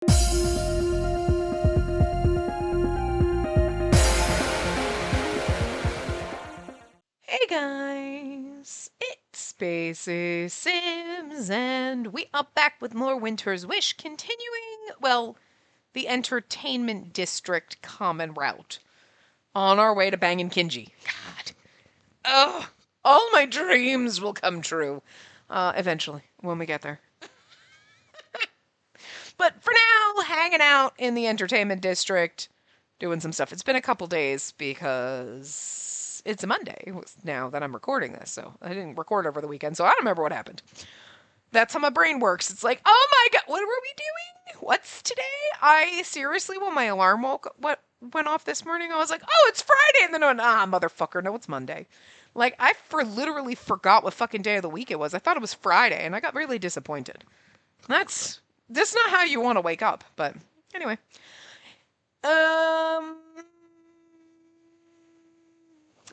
Hey guys, it's Spacey Sims, and we are back with more Winter's Wish, continuing, well, the Entertainment District common route. On our way to bangin' Kinji. God. Oh, all my dreams will come true. Eventually, when we get there. But for now, hanging out in the Entertainment District, doing some stuff. It's been a couple days because it's a Monday now that I'm recording this, so I didn't record over the weekend, so I don't remember what happened. That's how my brain works. It's like, oh my god, what were we doing? What's today? I seriously, when my alarm went off this morning, I was like, oh, it's Friday, and then I went, motherfucker, no, it's Monday. Like, I literally forgot what fucking day of the week it was. I thought it was Friday, and I got really disappointed. That's not how you want to wake up, but anyway.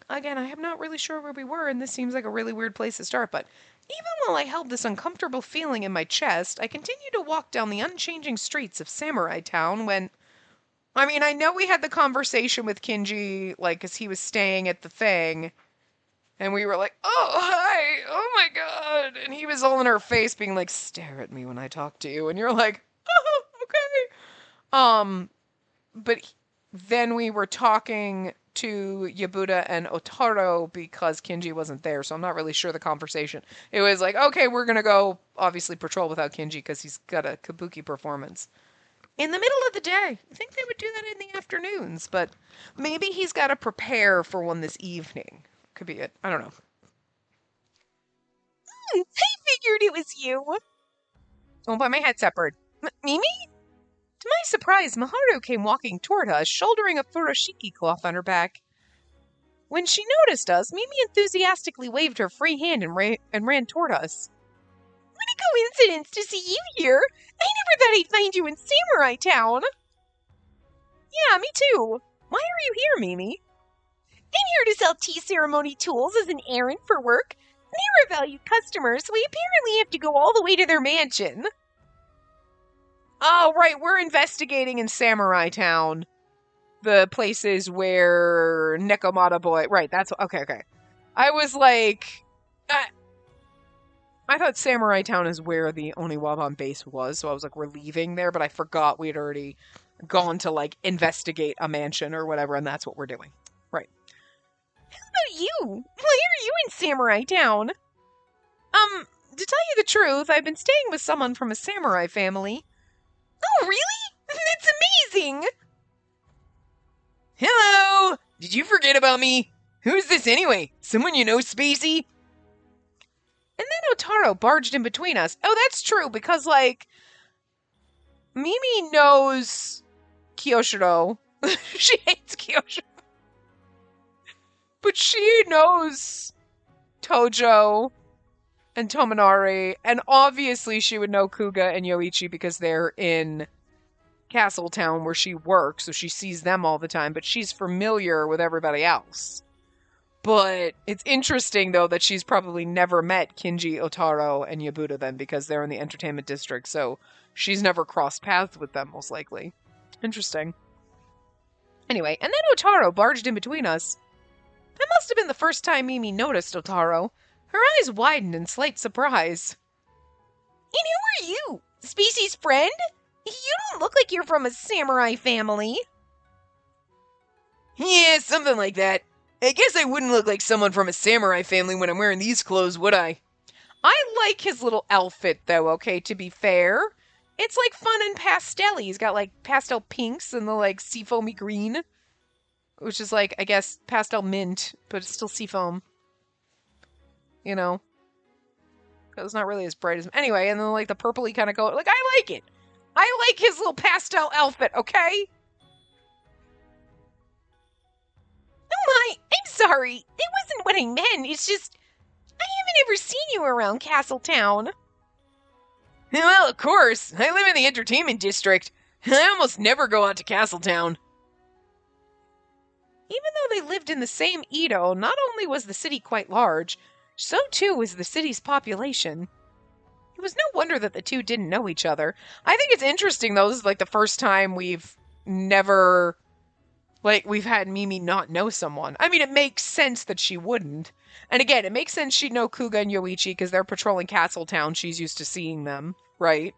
Again, I am not really sure where we were, and this seems like a really weird place to start, but even while I held this uncomfortable feeling in my chest, I continued to walk down the unchanging streets of Samurai Town when... I know we had the conversation with Kinji, like, as he was staying at the thing, and we were like, oh, hi, oh my god, and he was all in her face being like, stare at me when I talk to you, and you're like, oh, okay. But then we were talking to Yabuta and Otaro because Kinji wasn't there, so I'm not really sure the conversation. It was like, okay, we're gonna go, obviously, patrol without Kinji because he's got a kabuki performance. In the middle of the day. I think they would do that in the afternoons, but maybe he's got to prepare for one this evening. Could be it. I don't know. I figured it was you. Oh, but my head's separate. Mimi? To my surprise, Maharu came walking toward us, shouldering a furoshiki cloth on her back. When she noticed us, Mimi enthusiastically waved her free hand and ran toward us. What a coincidence to see you here! I never thought I'd find you in Samurai Town! Yeah, me too. Why are you here, Mimi? I'm here to sell tea ceremony tools as an errand for work. They're a valued customer, so we apparently have to go all the way to their mansion. Oh, right, we're investigating in Samurai Town. The places where Nekomata Boy... Right, that's... Okay. I was like... I thought Samurai Town is where the Oniwaban base was, so I was like, we're leaving there, but I forgot we'd already gone to, like, investigate a mansion or whatever, and that's what we're doing. Right. How about you? Why are you in Samurai Town? To tell you the truth, I've been staying with someone from a samurai family. Oh, really? That's amazing! Hello! Did you forget about me? Who's this anyway? Someone you know, Spacey? And then Otaro barged in between us. Oh, that's true, because, like, Mimi knows Kyoshiro. She hates Kyoshiro. But she knows Tojo and Tominari, and obviously she would know Kuga and Yoichi because they're in Castletown where she works, so she sees them all the time, but she's familiar with everybody else. But it's interesting, though, that she's probably never met Kinji, Otaro, and Yabuta then, because they're in the entertainment district, so she's never crossed paths with them, most likely. Interesting. Anyway, and then Otaro barged in between us. That must have been the first time Mimi noticed Otaro. Her eyes widened in slight surprise. And who are you? Spacey's friend? You don't look like you're from a samurai family. Yeah, something like that. I guess I wouldn't look like someone from a samurai family when I'm wearing these clothes, would I? I like his little outfit, though, okay, to be fair. It's, like, fun and pastel-y. He's got, like, pastel pinks and the, like, seafoamy green. Which is, like, I guess, pastel mint, but it's still seafoam. You know? It's not really as bright as... Anyway, and then, like, the purpley kind of color. Like, I like it. I like his little pastel outfit, okay? Oh my, I'm sorry. That wasn't what I meant. It's just, I haven't ever seen you around Castletown. Well, of course. I live in the entertainment district. I almost never go out to Castletown. Even though they lived in the same Edo, not only was the city quite large, so too was the city's population. It was no wonder that the two didn't know each other. I think it's interesting, though. This is like the first time we've never, like, we've had Mimi not know someone. I mean, it makes sense that she wouldn't. And again, it makes sense she'd know Kuga and Yoichi because they're patrolling Castletown. She's used to seeing them, right?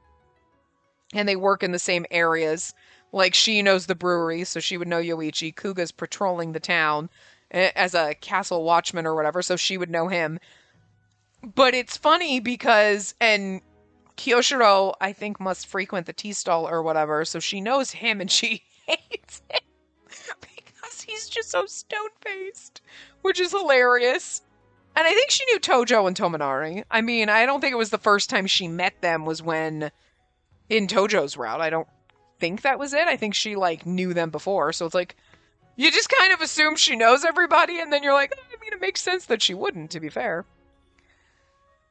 And they work in the same areas. Like, she knows the brewery, so she would know Yoichi. Kuga's patrolling the town as a castle watchman or whatever, so she would know him. But it's funny because, and Kyoshiro, I think, must frequent the tea stall or whatever, so she knows him and she hates him because he's just so stone-faced, which is hilarious. And I think she knew Tojo and Tominari. I mean, I don't think it was the first time she met them was when in Tojo's route. I don't think that was it. I think she, like, knew them before, so it's like, you just kind of assume she knows everybody, and then you're like, I mean, it makes sense that she wouldn't, to be fair.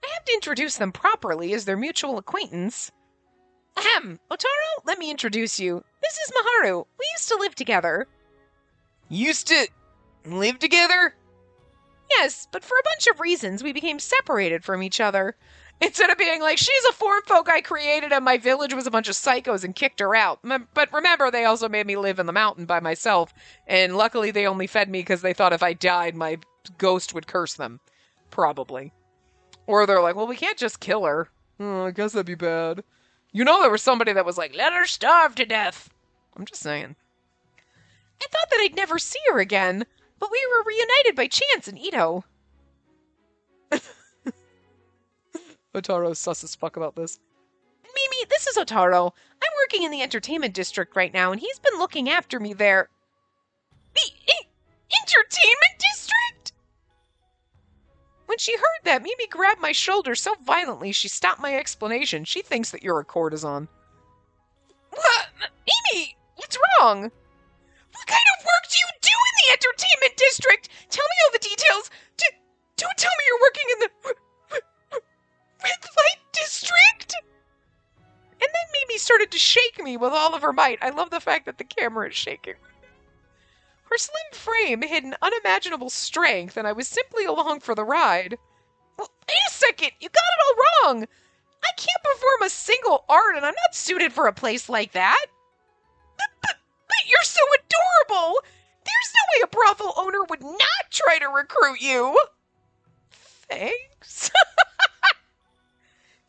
I have to introduce them properly as their mutual acquaintance. Ahem, Otaro, let me introduce you. This is Maharu. We used to live together. Used to live together? Yes, but for a bunch of reasons, we became separated from each other. Instead of being like, she's a form folk I created and my village was a bunch of psychos and kicked her out. But remember, they also made me live in the mountain by myself, and luckily they only fed me because they thought if I died, my ghost would curse them. Probably. Or they're like, well, we can't just kill her. Oh, I guess that'd be bad. You know there was somebody that was like, let her starve to death. I'm just saying. I thought that I'd never see her again, but we were reunited by chance in Ito. Otaro's sus as fuck about this. Mimi, this is Otaro. I'm working in the entertainment district right now, and he's been looking after me there. The entertainment district? When she heard that, Mimi grabbed my shoulder so violently she stopped my explanation. She thinks that you're a courtesan. What? Mimi, what's wrong? What kind of work do you do in the entertainment district? Tell me all the details. Don't tell me you're working in the red light district? And then Mimi started to shake me with all of her might. I love the fact that the camera is shaking. Her slim frame hid an unimaginable strength, and I was simply along for the ride. Well, wait a second, you got it all wrong. I can't perform a single art, and I'm not suited for a place like that. But you're so adorable. There's no way a brothel owner would not try to recruit you. Thanks.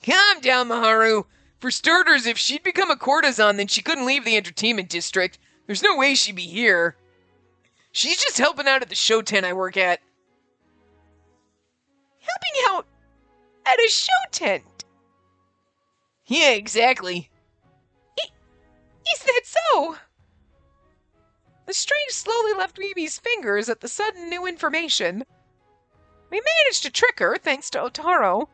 Calm down, Maharu. For starters, if she'd become a courtesan, then she couldn't leave the entertainment district. There's no way she'd be here. She's just helping out at the show tent I work at. Helping out at a show tent? Yeah, exactly. Is that so? The string slowly left Mimi's fingers at the sudden new information. We managed to trick her, thanks to Otaro.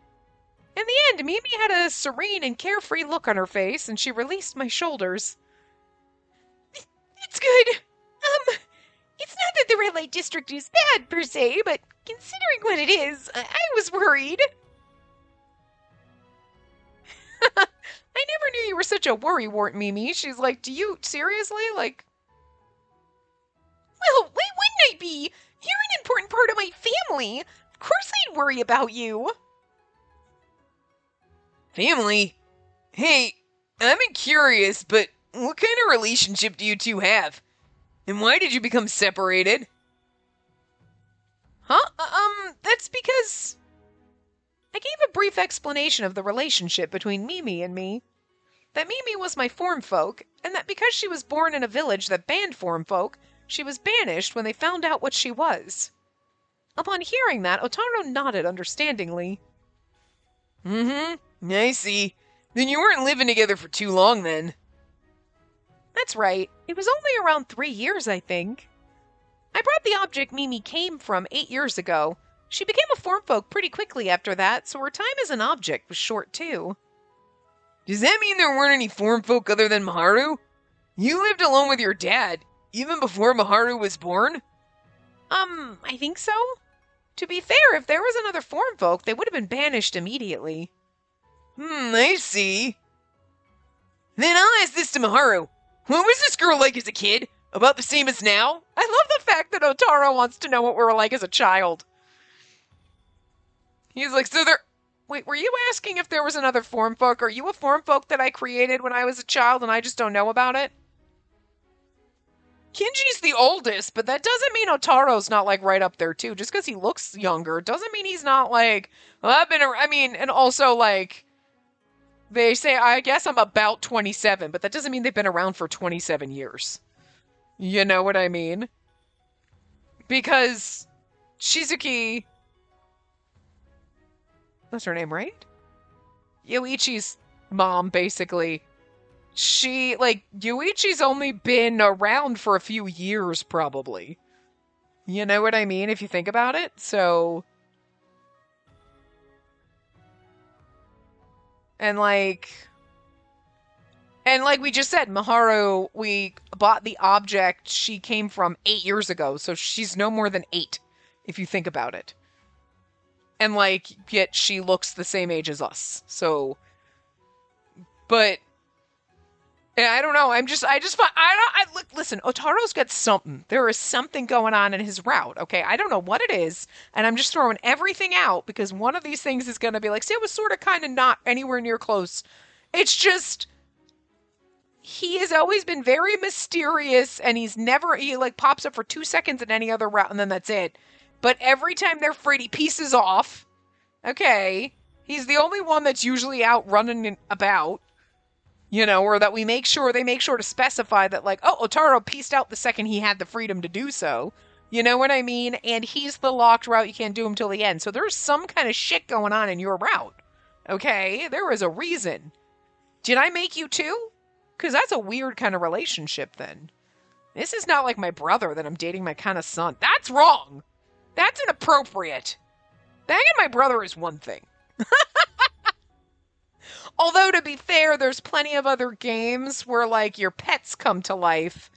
In the end, Mimi had a serene and carefree look on her face, and she released my shoulders. It's good. It's not that the red light district is bad, per se, but considering what it is, I was worried. I never knew you were such a worrywart, Mimi. She's like, do you, seriously? Like... Well, why wouldn't I be? You're an important part of my family. Of course I'd worry about you. Family? Hey, I'm curious, but what kind of relationship do you two have? And why did you become separated? Huh? That's because... I gave a brief explanation of the relationship between Mimi and me. That Mimi was my form folk, and that because she was born in a village that banned form folk, she was banished when they found out what she was. Upon hearing that, Otaro nodded understandingly. Mm-hmm, I see. Then you weren't living together for too long then. That's right. It was only around 3 years, I think. I brought the object Mimi came from 8 years ago. She became a form folk pretty quickly after that, so her time as an object was short too. Does that mean there weren't any form folk other than Maharu? You lived alone with your dad, even before Maharu was born? I think so. To be fair, if there was another form folk, they would have been banished immediately. I see. Then I'll ask this to Maharu. What was this girl like as a kid? About the same as now? I love the fact that Otaro wants to know what we were like as a child. He's like, so Wait, were you asking if there was another form folk? Are you a form folk that I created when I was a child and I just don't know about it? Kinji's the oldest, but that doesn't mean Otaro's not like right up there too. Just because he looks younger doesn't mean he's not like, well, I've been, I mean, and also like, they say, I guess I'm about 27, but that doesn't mean they've been around for 27 years. You know what I mean? Because Shizuki, that's her name, right? Yoichi's mom, basically. She, like, Yoichi's only been around for a few years, probably. You know what I mean, if you think about it? So, and like, and like we just said, Maharu, we bought the object she came from 8 years ago, so she's no more than 8, if you think about it. And like, yet she looks the same age as us. So, but yeah, I don't know. I just, look, listen, Otaro's got something. There is something going on in his route, okay? I don't know what it is, and I'm just throwing everything out because one of these things is going to be like, see, it was sort of kind of not anywhere near close. It's just, he has always been very mysterious, and he like pops up for 2 seconds in any other route, and then that's it. But every time they're afraid, he pieces off. Okay. He's the only one that's usually out running about. You know, or that they make sure to specify that, like, oh, Otaro pieced out the second he had the freedom to do so. You know what I mean? And he's the locked route. You can't do him till the end. So there's some kind of shit going on in your route. Okay? There is a reason. Did I make you too? Because that's a weird kind of relationship then. This is not like my brother that I'm dating my kind of son. That's wrong. That's inappropriate. Banging my brother is one thing. Although, to be fair, there's plenty of other games where, like, your pets come to life,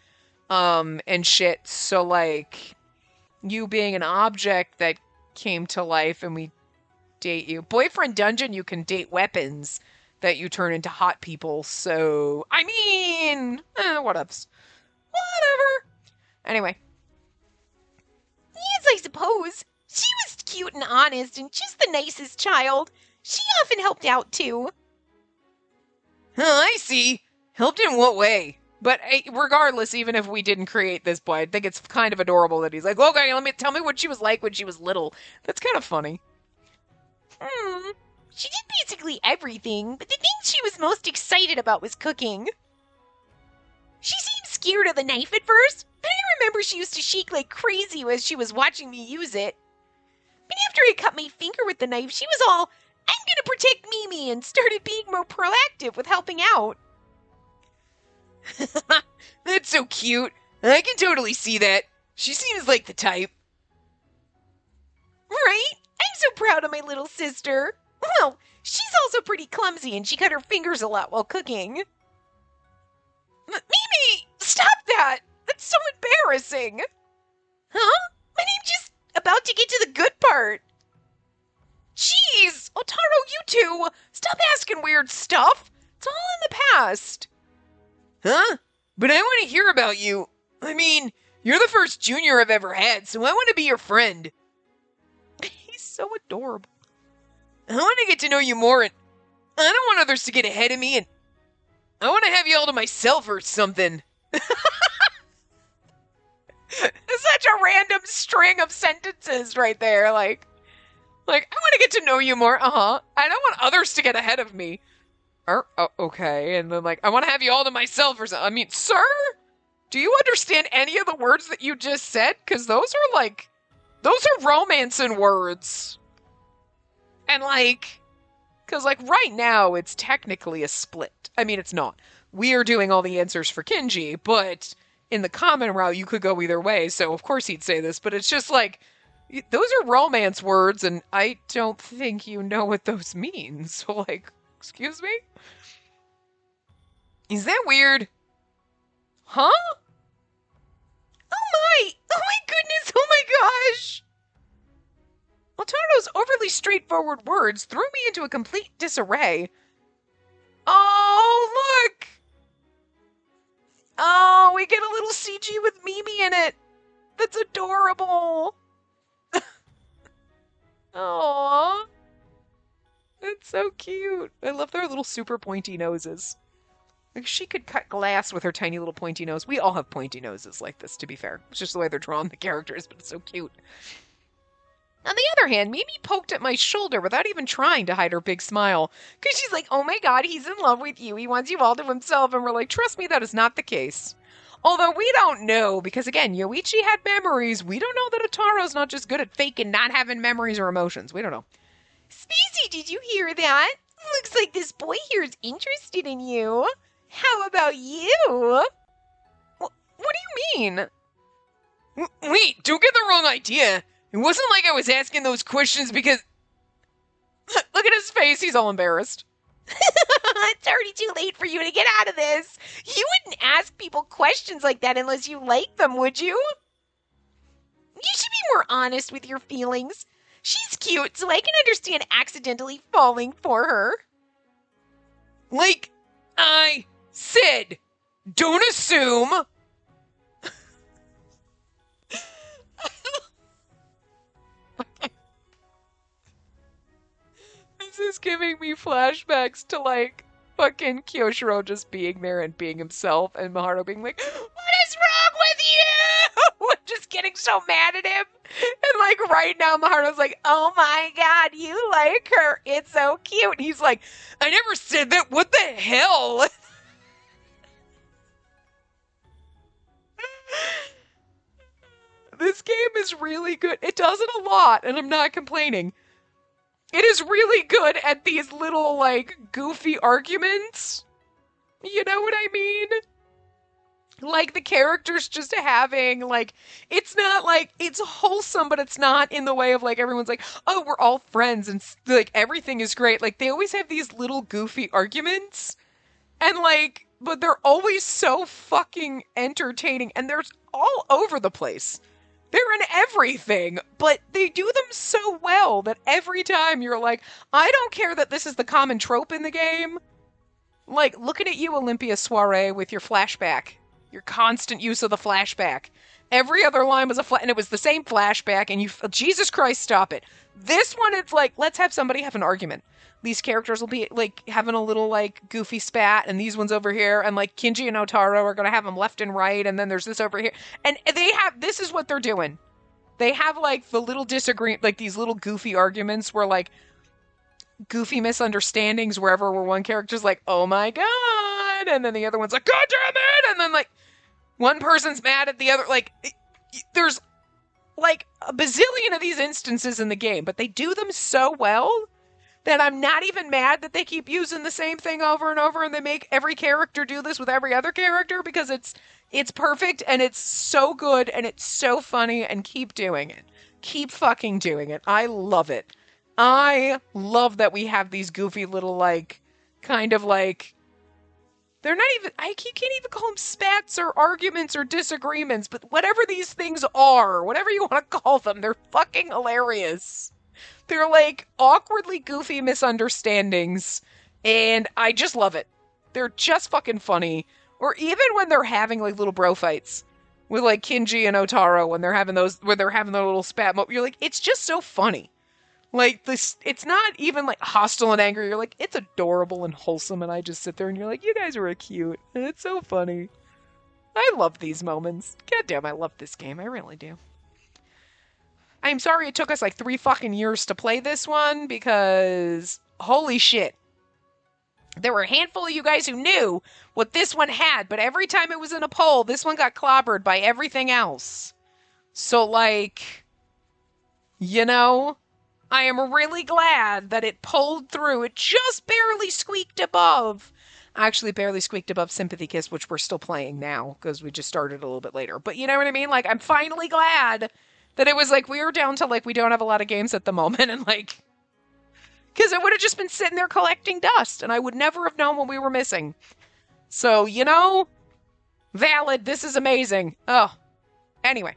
and shit. So, like, you being an object that came to life and we date you. Boyfriend Dungeon, you can date weapons that you turn into hot people. So, I mean, whatevs. Whatever. Anyway. Yes, I suppose. She was cute and honest and just the nicest child. She often helped out, too. I see. Helped in what way? But regardless, even if we didn't create this boy, I think it's kind of adorable that he's like, okay, tell me what she was like when she was little. That's kind of funny. She did basically everything, but the thing she was most excited about was cooking. She seemed scared of the knife at first, but I remember she used to shake like crazy as she was watching me use it. But after I cut my finger with the knife, she was all, I'm gonna protect Mimi, and started being more proactive with helping out. That's so cute. I can totally see that. She seems like the type. Right? I'm so proud of my little sister. Well, she's also pretty clumsy and she cut her fingers a lot while cooking. Mimi, stop that! That's so embarrassing. Huh? I'm just about to get to the good part. Jeez, Otaro, you two, stop asking weird stuff. It's all in the past. Huh? But I want to hear about you. I mean, you're the first junior I've ever had, so I want to be your friend. He's so adorable. I want to get to know you more, and I don't want others to get ahead of me, and I want to have you all to myself or something. Such a random string of sentences right there, like I want to get to know you more, I don't want others to get ahead of me. Okay, and then I want to have you all to myself or something. I mean, sir? Do you understand any of the words that you just said? Because those are romancing words. And because right now it's technically a split. I mean, it's not. We are doing all the answers for Kinji, but in the common route, you could go either way. So of course he'd say this, but it's just those are romance words, and I don't think you know what those mean. So excuse me? Is that weird? Huh? Oh my goodness, oh my gosh! Otaro's overly straightforward words threw me into a complete disarray. Oh, look! Oh, we get a little CG with Mimi in it. That's adorable. Aww. It's so cute. I love their little super pointy noses. Like she could cut glass with her tiny little pointy nose. We all have pointy noses like this, to be fair. It's just the way they're drawn, the characters, but it's so cute. On the other hand, Mimi poked at my shoulder without even trying to hide her big smile. Because she's like, oh my god, he's in love with you. He wants you all to himself. And we're like, trust me, that is not the case. Although we don't know, because again, Yoichi had memories. We don't know that Otaro's not just good at faking not having memories or emotions. We don't know. Spacey, did you hear that? Looks like this boy here is interested in you. How about you? What do you mean? Wait, don't get the wrong idea. It wasn't like I was asking those questions because... Look at his face, he's all embarrassed. It's already too late for you to get out of this. You wouldn't ask people questions like that unless you liked them, would you? You should be more honest with your feelings. She's cute, so I can understand accidentally falling for her. Like I said, don't assume. This is giving me flashbacks to like fucking Kyoshiro just being there and being himself, and Maharu being like, what is wrong with you? Just getting so mad at him. And like right now, Maharu's like, oh my god, you like her. It's so cute. And he's like, I never said that. What the hell? This game is really good. It does it a lot, and I'm not complaining. It is really good at these little, like, goofy arguments. You know what I mean? Like, the characters just having, like, it's not, like, it's wholesome, but it's not in the way of, like, everyone's like, oh, we're all friends, and, like, everything is great. Like, they always have these little goofy arguments, and, like, but they're always so fucking entertaining, and they're all over the place. They're in everything, but they do them so well that every time you're like, I don't care that this is the common trope in the game. Like, looking at you, Olympia Soiree, with your flashback. Your constant use of the flashback. Every other line was and it was the same flashback, and you, Jesus Christ, stop it. This one, it's like, let's have somebody have an argument. These characters will be, like, having a little, like, goofy spat, and these ones over here, and, like, Kinji and Otaro are gonna have them left and right, and then there's this over here. And they have, this is what they're doing. They have, like, the little like, these little goofy arguments where, like, goofy misunderstandings where one character's like, oh my god, and then the other one's like, god damn it, and then, like, one person's mad at the other, like, there's, like, a bazillion of these instances in the game, but they do them so well that I'm not even mad that they keep using the same thing over and over, and they make every character do this with every other character, because it's perfect, and it's so good, and it's so funny, and keep doing it. Keep fucking doing it. I love it. I love that we have these goofy little, like, kind of like, they're not even, you can't even call them spats or arguments or disagreements, but whatever these things are, whatever you want to call them, they're fucking hilarious. They're like awkwardly goofy misunderstandings, and I just love it. They're just fucking funny. Or even when they're having like little bro fights with like Kinji and Otaro, when they're having those, where they're having their little spat, you're like, it's just so funny. Like this, it's not even like hostile and angry. You're like, it's adorable and wholesome, and I just sit there and you're like, you guys are cute, and it's so funny. I love these moments. God damn, I love this game. I really do. I'm sorry it took us like 3 fucking years to play this one, because holy shit. There were a handful of you guys who knew what this one had, but every time it was in a poll, this one got clobbered by everything else. So, like, you know, I am really glad that it pulled through. It just barely squeaked above. Actually, barely squeaked above Sympathy Kiss, which we're still playing now, because we just started a little bit later. But you know what I mean? Like, I'm finally glad that it was like, we were down to like, we don't have a lot of games at the moment, and like, because it would have just been sitting there collecting dust, and I would never have known what we were missing. So, you know, valid, this is amazing. Oh, anyway.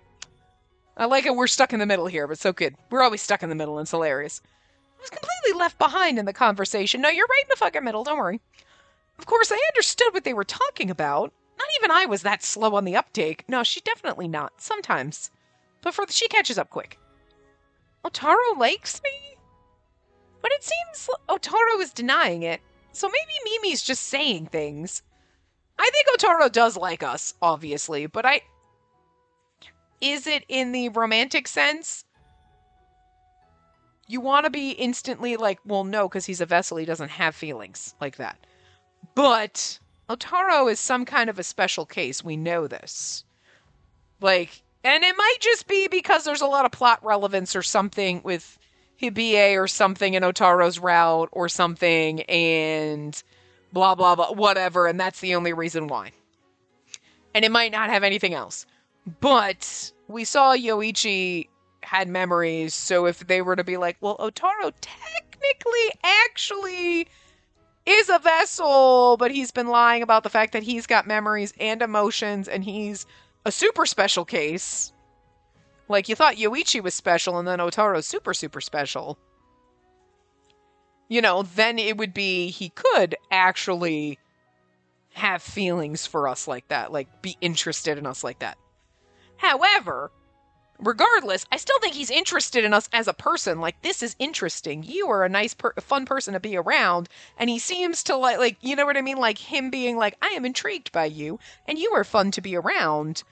I like it, we're stuck in the middle here, but so good. We're always stuck in the middle, and it's hilarious. I was completely left behind in the conversation. No, you're right in the fucking middle, don't worry. Of course, I understood what they were talking about. Not even I was that slow on the uptake. No, she definitely not. Sometimes. But she catches up quick. Otaro likes me? But it seems Otaro is denying it. So maybe Mimi's just saying things. I think Otaro does like us, obviously, but is it in the romantic sense? You want to be instantly like, well, no, because he's a vessel, he doesn't have feelings like that. But Otaro is some kind of a special case. We know this. Like, and it might just be because there's a lot of plot relevance or something with Hibie or something in Otaro's route or something, and blah, blah, blah, whatever, and that's the only reason why. And it might not have anything else. But we saw Yoichi had memories, so if they were to be like, well, Otaro technically actually is a vessel, but he's been lying about the fact that he's got memories and emotions, and he's a super special case. Like, you thought Yoichi was special, and then Otaro's super, super special. You know, then it would be he could actually have feelings for us like that, like, be interested in us like that. However, regardless, I still think he's interested in us as a person. Like, this is interesting. You are a nice, fun person to be around. And he seems to like, you know what I mean? Like him being like, I am intrigued by you and you are fun to be around,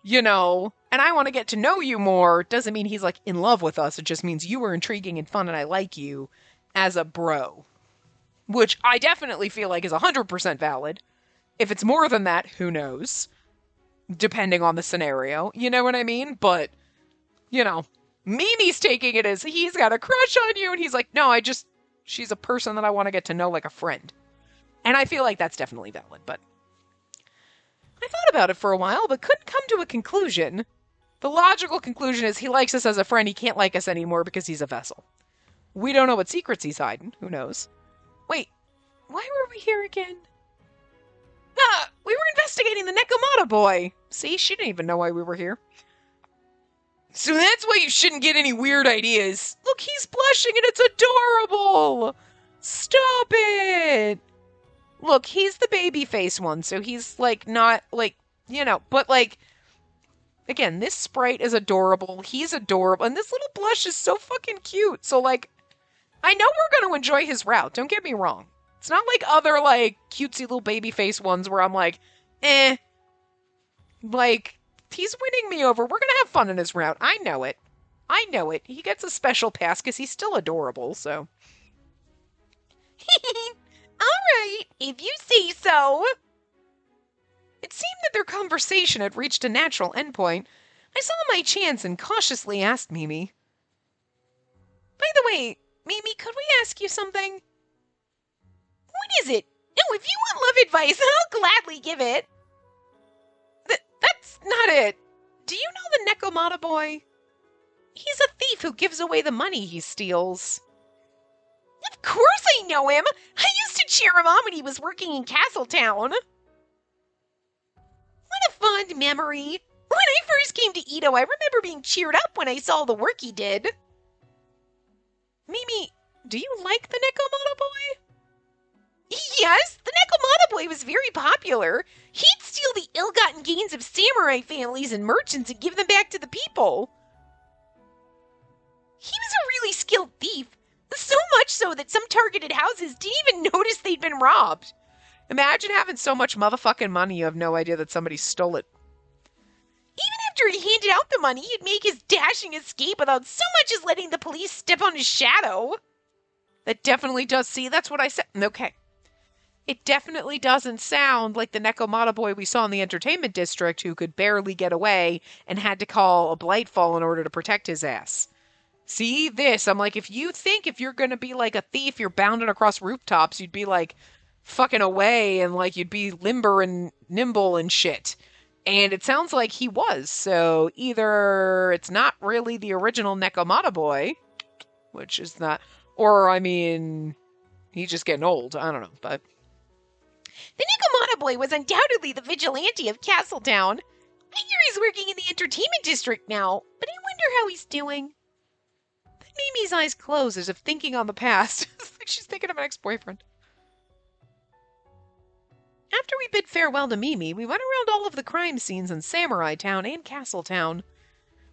you know, and I want to get to know you more. Doesn't mean he's like in love with us. It just means you are intriguing and fun and I like you as a bro, which I definitely feel like is 100% valid. If it's more than that, who knows? Depending on the scenario, you know what I mean? But, you know, Mimi's taking it as he's got a crush on you, and he's like, no, she's a person that I want to get to know like a friend. And I feel like that's definitely valid, but I thought about it for a while, but couldn't come to a conclusion. The logical conclusion is he likes us as a friend, he can't like us anymore because he's a vessel. We don't know what secrets he's hiding, who knows? Wait, why were we here again? Ah, we were investigating the Nekomata boy. See, she didn't even know why we were here. So that's why you shouldn't get any weird ideas. Look, he's blushing and it's adorable. Stop it. Look, he's the baby face one, so he's like not like, you know, but like, again, this sprite is adorable. He's adorable. And this little blush is so fucking cute. So like, I know we're going to enjoy his route. Don't get me wrong. It's not like other, like, cutesy little baby face ones where I'm like, eh. Like, he's winning me over. We're gonna have fun in his route. I know it. I know it. He gets a special pass because he's still adorable, so. Alright, if you say so. It seemed that their conversation had reached a natural endpoint. I saw my chance and cautiously asked Mimi. By the way, Mimi, could we ask you something? What is it? No, if you want love advice, I'll gladly give it. That's not it. Do you know the Nekomata boy? He's a thief who gives away the money he steals. Of course I know him. I used to cheer him on when he was working in Castletown. What a fond memory. When I first came to Edo, I remember being cheered up when I saw the work he did. Mimi, do you like the Nekomata boy? Yes, the Nekomata boy was very popular. He'd steal the ill-gotten gains of samurai families and merchants and give them back to the people. He was a really skilled thief, so much so that some targeted houses didn't even notice they'd been robbed. Imagine having so much motherfucking money you have no idea that somebody stole it. Even after he handed out the money, he'd make his dashing escape without so much as letting the police step on his shadow. That definitely does. See, that's what I said. Okay. It definitely doesn't sound like the Nekomata boy we saw in the entertainment district who could barely get away and had to call a Blightfall in order to protect his ass. See this? I'm like, if you think if you're going to be like a thief, you're bounding across rooftops, you'd be like fucking away and like you'd be limber and nimble and shit. And it sounds like he was. So either it's not really the original Nekomata boy, which is not, or I mean, he's just getting old. I don't know, but. The Nekomata boy was undoubtedly the vigilante of Castletown. I hear he's working in the entertainment district now, but I wonder how he's doing. Then Mimi's eyes close as if thinking on the past. It's like she's thinking of an ex-boyfriend. After we bid farewell to Mimi, we went around all of the crime scenes in Samurai Town and Castletown.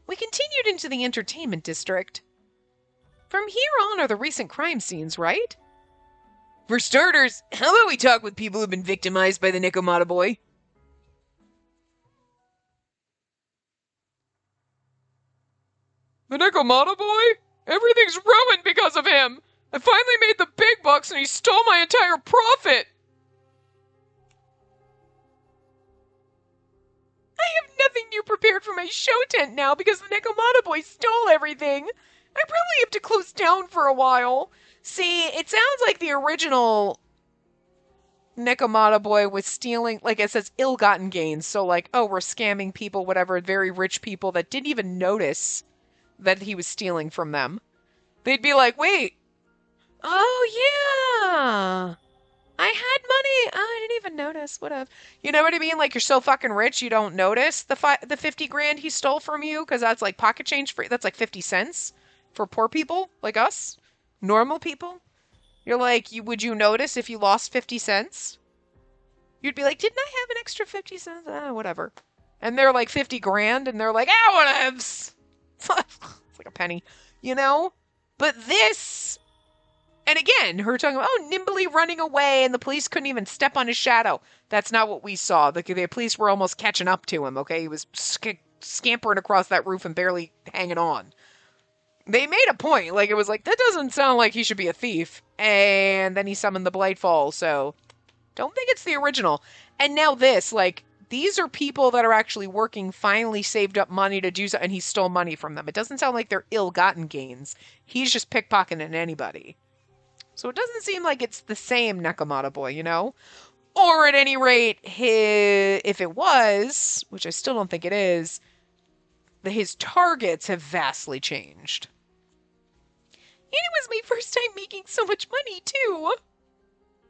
We continued into the entertainment district. From here on are the recent crime scenes, right? For starters, how about we talk with people who've been victimized by the Nekomata boy? The Nekomata boy? Everything's ruined because of him! I finally made the big bucks and he stole my entire profit! I have nothing new prepared for my show tent now because the Nekomata boy stole everything. I probably have to close down for a while. See, it sounds like the original Nekomata boy was stealing, like it says, ill-gotten gains. So like, oh, we're scamming people, whatever, very rich people that didn't even notice that he was stealing from them. They'd be like, wait, oh yeah, I had money. Oh, I didn't even notice. Whatever. You know what I mean? Like you're so fucking rich, you don't notice the 50 grand he stole from you because that's like pocket change for that's like 50 cents for poor people like us, normal people. You're like, would you notice if you lost 50 cents? You'd be like, didn't I have an extra 50 cents? Whatever. And they're like 50 grand and they're like, whatevs. It's like a penny, you know? But this, and again, her talking about, nimbly running away and the police couldn't even step on his shadow. That's not what we saw. The police were almost catching up to him, okay? He was scampering across that roof and barely hanging on. They made a point. Like, it was like, that doesn't sound like he should be a thief. And then he summoned the Blightfall, so don't think it's the original. And now this, like, these are people that are actually working, finally saved up money to do so, and he stole money from them. It doesn't sound like they're ill-gotten gains. He's just pickpocketing anybody. So it doesn't seem like it's the same Nekomata boy, you know? Or at any rate, if it was, which I still don't think it is, his targets have vastly changed. And it was my first time making so much money, too.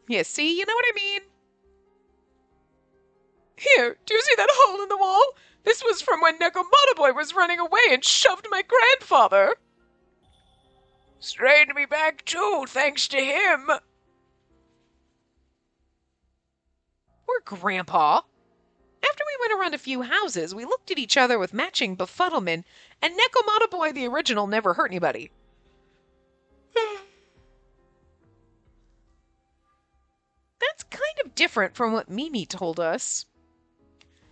Yeah, see? You know what I mean? Here, do you see that hole in the wall? This was from when Nekomata boy was running away and shoved my grandfather. Straightened me back, too, thanks to him. Poor Grandpa. After we went around a few houses, we looked at each other with matching befuddlement, and Nekomata boy, the original, never hurt anybody. That's kind of different from what Mimi told us.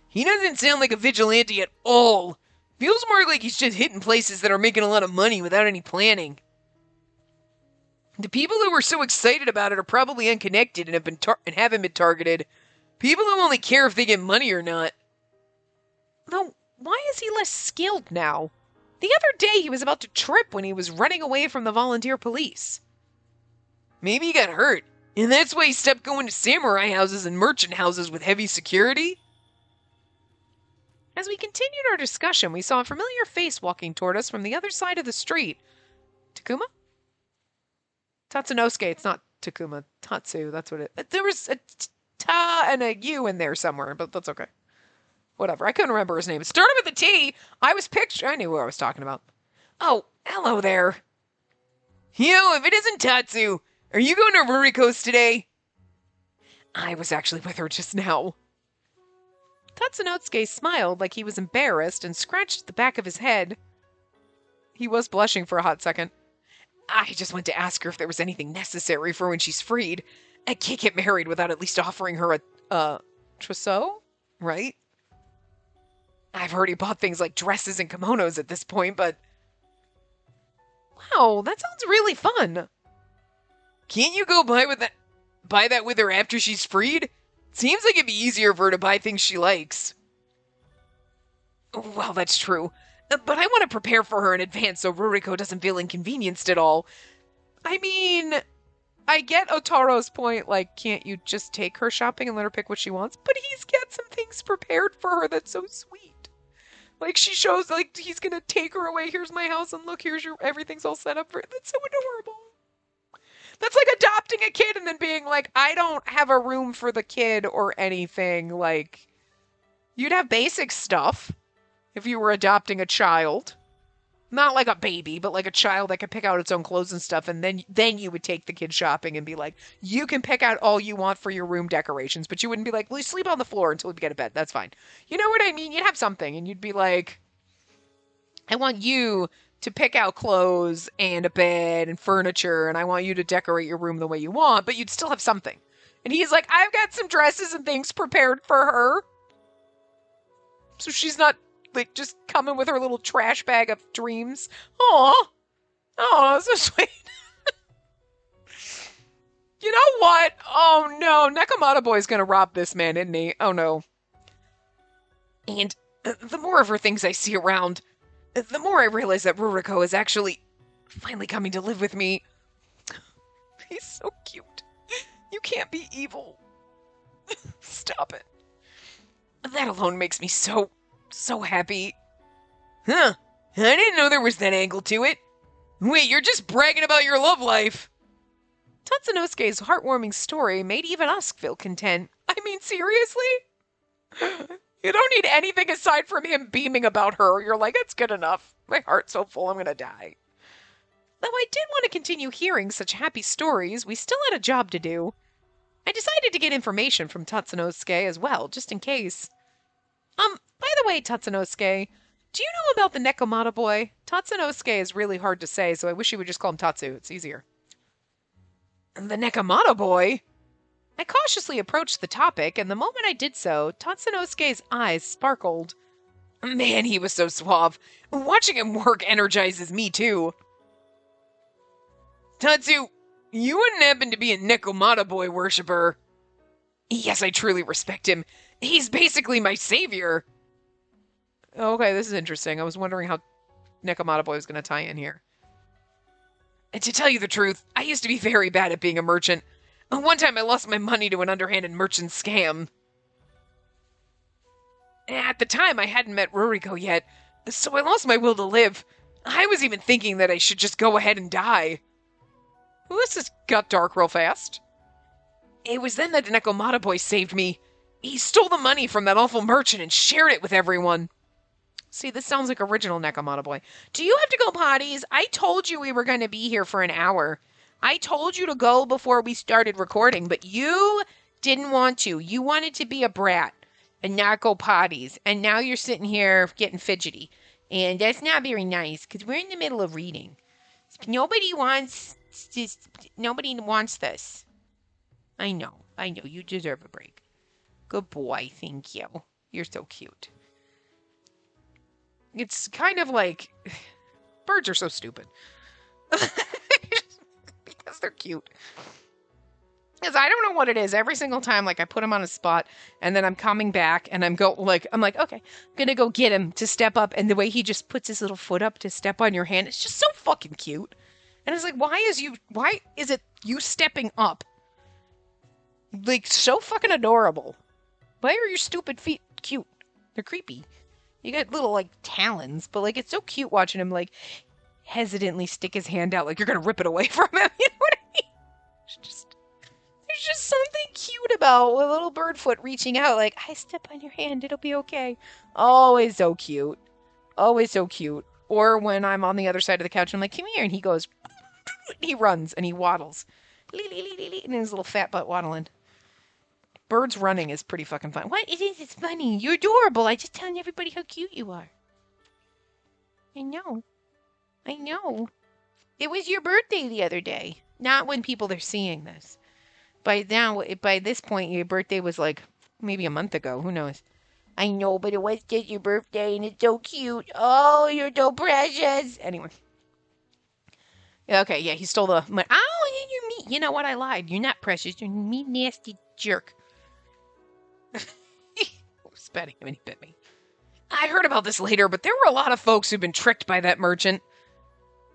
He doesn't sound like a vigilante at all. Feels more like he's just hitting places that are making a lot of money without any planning. The people who were so excited about it are probably unconnected and haven't been targeted. People who only care if they get money or not. Though, why is he less skilled now? The other day he was about to trip when he was running away from the volunteer police. Maybe he got hurt, and that's why he stopped going to samurai houses and merchant houses with heavy security? As we continued our discussion, we saw a familiar face walking toward us from the other side of the street. Takuma? Tatsunosuke, it's not Takuma. Tatsu, that's what it... There was a ta and a U in there somewhere, but that's okay. Whatever, I couldn't remember his name. It started with a T. I knew who I was talking about. Oh, hello there. Yo, if it isn't Tatsu, are you going to Ruriko's today? I was actually with her just now. Tatsunosuke smiled like he was embarrassed and scratched the back of his head. He was blushing for a hot second. I just went to ask her if there was anything necessary for when she's freed. I can't get married without at least offering her a trousseau, right? I've already bought things like dresses and kimonos at this point, but... Wow, that sounds really fun. Can't you go buy that with her after she's freed? Seems like it'd be easier for her to buy things she likes. Well, that's true. But I want to prepare for her in advance so Ruriko doesn't feel inconvenienced at all. I mean, I get Otaro's point, like, can't you just take her shopping and let her pick what she wants? But he's got some things prepared for her that's so sweet. Like, she shows, like, he's gonna take her away. Here's my house, and look, here's everything's all set up for it. That's so adorable. That's like adopting a kid and then being like, I don't have a room for the kid or anything. Like, you'd have basic stuff if you were adopting a child. Not like a baby, but like a child that could pick out its own clothes and stuff. And then you would take the kid shopping and be like, you can pick out all you want for your room decorations, but you wouldn't be like, well, you sleep on the floor until we get to bed. That's fine. You know what I mean? You'd have something and you'd be like, I want you to pick out clothes and a bed and furniture, and I want you to decorate your room the way you want, but you'd still have something. And he's like, I've got some dresses and things prepared for her. So she's not, like, just coming with her little trash bag of dreams. Aw. Oh, so sweet. You know what? Oh, no. Nekomata Boy's gonna rob this man, isn't he? Oh, no. And the more of her things I see around, the more I realize that Ruriko is actually finally coming to live with me. He's so cute. You can't be evil. Stop it. That alone makes me so happy. Huh. I didn't know there was that angle to it. Wait, you're just bragging about your love life. Tatsunosuke's heartwarming story made even us feel content. I mean, seriously? You don't need anything aside from him beaming about her. You're like, it's good enough. My heart's so full, I'm gonna die. Though I did want to continue hearing such happy stories, we still had a job to do. I decided to get information from Tatsunosuke as well, just in case. By the way, Tatsunosuke, do you know about the Nekomata boy? Tatsunosuke is really hard to say, so I wish you would just call him Tatsu. It's easier. The Nekomata boy? I cautiously approached the topic, and the moment I did so, Tatsunosuke's eyes sparkled. Man, he was so suave. Watching him work energizes me, too. Tatsu, you wouldn't happen to be a Nekomata boy worshiper. Yes, I truly respect him. He's basically my savior. Okay, this is interesting. I was wondering how Nekomata boy was going to tie in here. And to tell you the truth, I used to be very bad at being a merchant. One time I lost my money to an underhanded merchant scam. At the time, I hadn't met Ruriko yet, so I lost my will to live. I was even thinking that I should just go ahead and die. Well, this just got dark real fast. It was then that the Nekomata boy saved me. He stole the money from that awful merchant and shared it with everyone. See, this sounds like original Nekomata boy. Do you have to go potties? I told you we were going to be here for an hour. I told you to go before we started recording, but you didn't want to. You wanted to be a brat and not go potties. And now you're sitting here getting fidgety. And that's not very nice, because we're in the middle of reading. Nobody wants this. I know. You deserve a break. Good boy. Thank you. You're so cute. It's kind of like... Birds are so stupid. Because they're cute. Because I don't know what it is. Every single time, like, I put him on a spot, and then I'm coming back, and I'm like, okay, I'm gonna go get him to step up, and the way he just puts his little foot up to step on your hand, it's just so fucking cute. And it's like, why is it you stepping up? Like, so fucking adorable. Why are your stupid feet cute? They're creepy. You got little, like, talons, but, like, it's so cute watching him, like, hesitantly stick his hand out like you're gonna rip it away from him. You know what I mean? There's just something cute about a little bird foot reaching out, like, I step on your hand, it'll be okay. Always so cute. Always so cute. Or when I'm on the other side of the couch, I'm like, come here, and he goes, he runs, and he waddles. And his little fat butt waddling. Birds running is pretty fucking fun. What? It is. It's funny. You're adorable. I just telling everybody how cute you are. I know. It was your birthday the other day. Not when people are seeing this. By this point, your birthday was like maybe a month ago. Who knows? I know, but it was just your birthday, and it's so cute. Oh, you're so precious. Anyway. Okay, yeah, he stole the money. Oh, you're mean. You know what? I lied. You're not precious. You're a mean, nasty jerk. I was petting him and he bit me. I heard about this later, but there were a lot of folks who've been tricked by that merchant.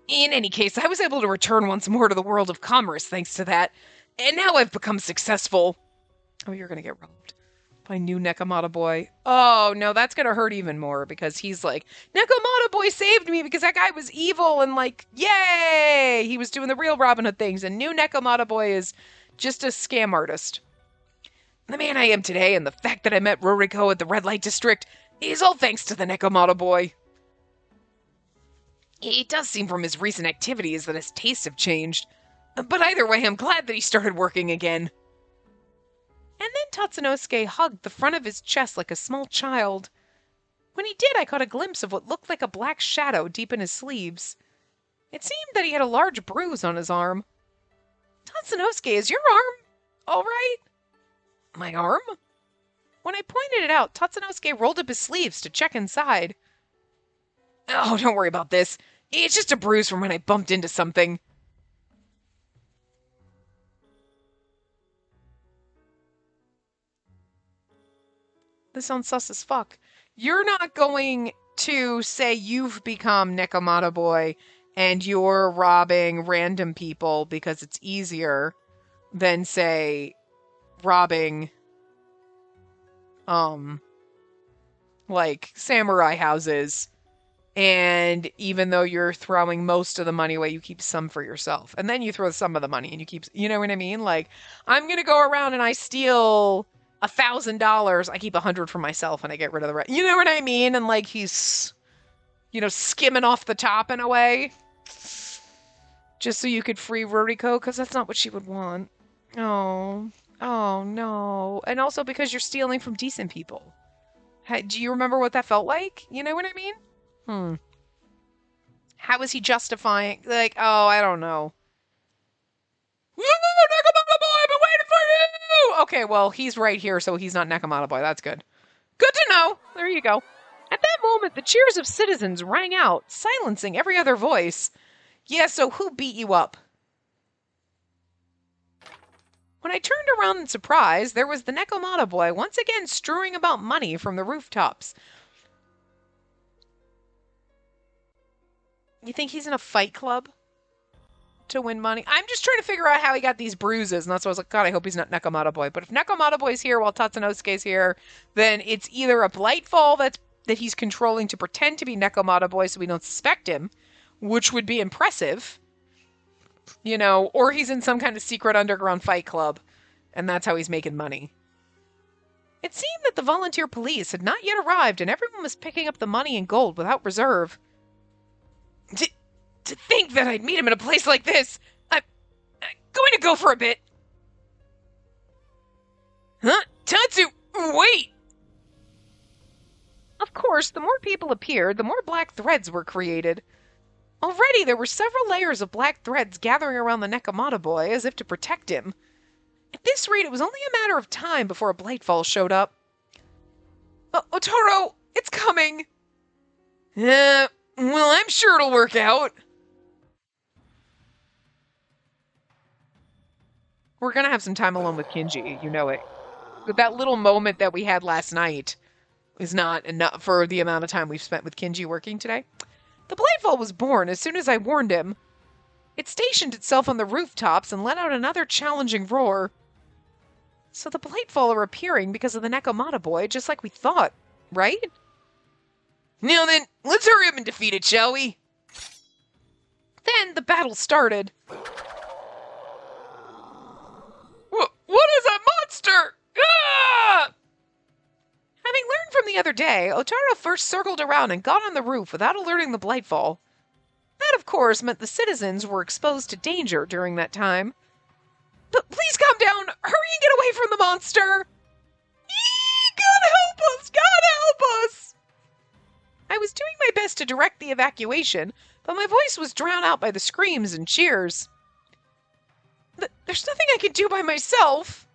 In any case, I was able to return once more to the world of commerce thanks to that, and now I've become successful. Oh, you're gonna get robbed by new Nekomata boy. Oh, no, that's gonna hurt even more, because he's like, Nekomata boy saved me because that guy was evil, and like, yay! He was doing the real Robin Hood things, and new Nekomata boy is just a scam artist. The man I am today, and the fact that I met Ruriko at the red light district, is all thanks to the Nekomata boy. It does seem from his recent activities that his tastes have changed, but either way, I'm glad that he started working again. And then Tatsunosuke hugged the front of his chest like a small child. When he did, I caught a glimpse of what looked like a black shadow deep in his sleeves. It seemed that he had a large bruise on his arm. Tatsunosuke, is your arm all right? My arm? When I pointed it out, Tatsunosuke rolled up his sleeves to check inside. Oh, don't worry about this. It's just a bruise from when I bumped into something. This sounds sus as fuck. You're not going to say you've become Nekomata Boy and you're robbing random people because it's easier than, say, robbing, like, samurai houses. And even though you're throwing most of the money away, you keep some for yourself. And then you throw some of the money and you keep, you know what I mean? Like, I'm going to go around and I steal $1,000. I keep 100 for myself and I get rid of the rest. You know what I mean? And like, he's, skimming off the top in a way. Just so you could free Ruriko, because that's not what she would want. Oh no. And also because you're stealing from decent people. Do you remember what that felt like? You know what I mean? How is he justifying? Like, oh, I don't know. Nekomata Boy, I've been waiting for you! Okay, well, he's right here, so he's not Nekomata Boy. That's good. Good to know. There you go. At that moment, the cheers of citizens rang out, silencing every other voice. Yeah, so who beat you up? When I turned around in surprise, there was the Nekomata Boy once again strewing about money from the rooftops. You think he's in a fight club to win money? I'm just trying to figure out how he got these bruises, and that's why I was like, God, I hope he's not Nekomata Boy. But if Nekomata Boy's here while Tatsunosuke's here, then it's either a Blightfall that he's controlling to pretend to be Nekomata Boy so we don't suspect him, which would be impressive, or he's in some kind of secret underground fight club, and that's how he's making money. It seemed that the volunteer police had not yet arrived, and everyone was picking up the money and gold without reserve. To think that I'd meet him in a place like this! I'm going to go for a bit. Huh? Tatsu, wait! Of course, the more people appeared, the more black threads were created. Already there were several layers of black threads gathering around the Nekomata Boy as if to protect him. At this rate, it was only a matter of time before a Blightfall showed up. Otaro, it's coming! Well, I'm sure it'll work out. We're gonna have some time alone with Kinji, you know it. That little moment that we had last night is not enough for the amount of time we've spent with Kinji working today. The Blightfall was born as soon as I warned him. It stationed itself on the rooftops and let out another challenging roar. So the Blightfall are appearing because of the Nekomata Boy, just like we thought, right? Now then, let's hurry up and defeat it, shall we? Then the battle started. What is a monster? Ah! Having learned from the other day, Otaro first circled around and got on the roof without alerting the Blightfall. That, of course, meant the citizens were exposed to danger during that time. But please calm down! Hurry and get away from the monster! God help us! God help us! I was doing my best to direct the evacuation, but my voice was drowned out by the screams and cheers. There's nothing I can do by myself.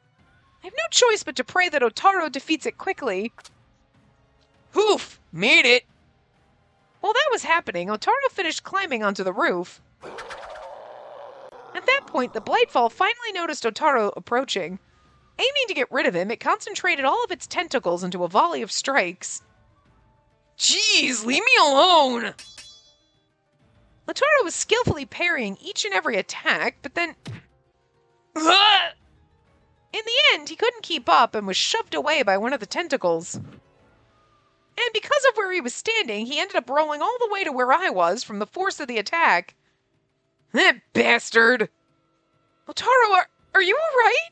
I have no choice but to pray that Otaro defeats it quickly. Oof! Made it! While that was happening, Otaro finished climbing onto the roof. At that point, the Blightfall finally noticed Otaro approaching. Aiming to get rid of him, it concentrated all of its tentacles into a volley of strikes. Jeez, leave me alone! Otaro was skillfully parrying each and every attack, but then... Ah! In the end, he couldn't keep up and was shoved away by one of the tentacles. And because of where he was standing, he ended up rolling all the way to where I was from the force of the attack. That bastard! Otaro, are you alright?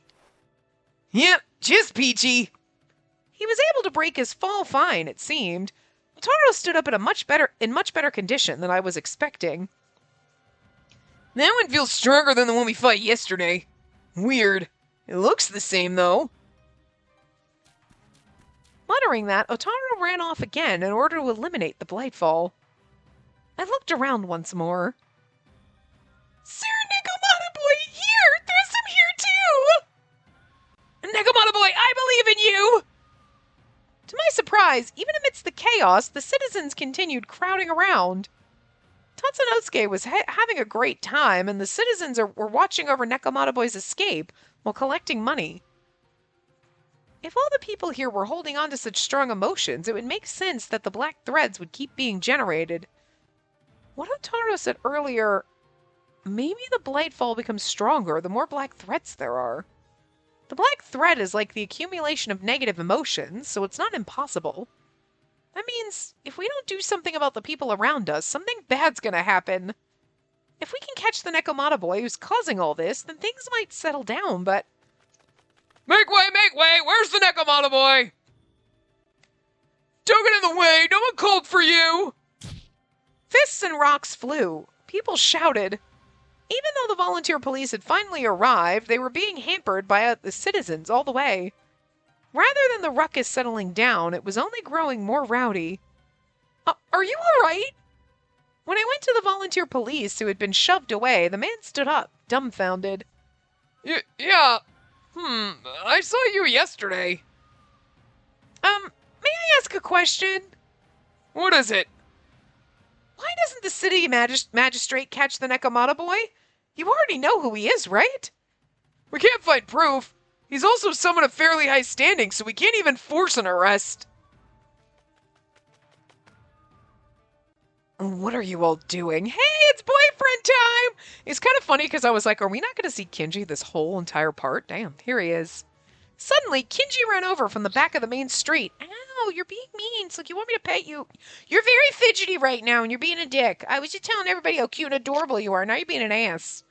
Yep, just peachy. He was able to break his fall fine, it seemed. Otaro stood up in much better condition than I was expecting. That one feels stronger than the one we fought yesterday. Weird. It looks the same, though. Muttering that, Otaro ran off again in order to eliminate the Blightfall. I looked around once more. Sir Nekomata Boy, here! There's some here too! Nekomata Boy, I believe in you! To my surprise, even amidst the chaos, the citizens continued crowding around. Tatsunosuke was having a great time, and the citizens were watching over Nekomata Boy's escape while collecting money. If all the people here were holding on to such strong emotions, it would make sense that the black threads would keep being generated. What Otaro said earlier, maybe the Blightfall becomes stronger the more black threads there are. The black thread is like the accumulation of negative emotions, so it's not impossible. That means if we don't do something about the people around us, something bad's gonna happen. If we can catch the Nekomata Boy who's causing all this, then things might settle down, but... Make way, make way! Where's the Nekomata Boy? Don't get in the way! No one called for you! Fists and rocks flew. People shouted. Even though the volunteer police had finally arrived, they were being hampered by the citizens all the way. Rather than the ruckus settling down, it was only growing more rowdy. Are you all right? When I went to the volunteer police who had been shoved away, the man stood up, dumbfounded. Yeah. I saw you yesterday. May I ask a question? What is it? Why doesn't the city magistrate catch the Nekomata Boy? You already know who he is, right? We can't find proof. He's also someone of fairly high standing, so we can't even force an arrest. What are you all doing? Hey, it's boyfriend time! It's kind of funny because I was like, are we not going to see Kinji this whole entire part? Damn, here he is. Suddenly, Kinji ran over from the back of the main street. Ow, you're being mean. It's like you want me to pet you. You're very fidgety right now, and you're being a dick. I was just telling everybody how cute and adorable you are. Now you're being an ass.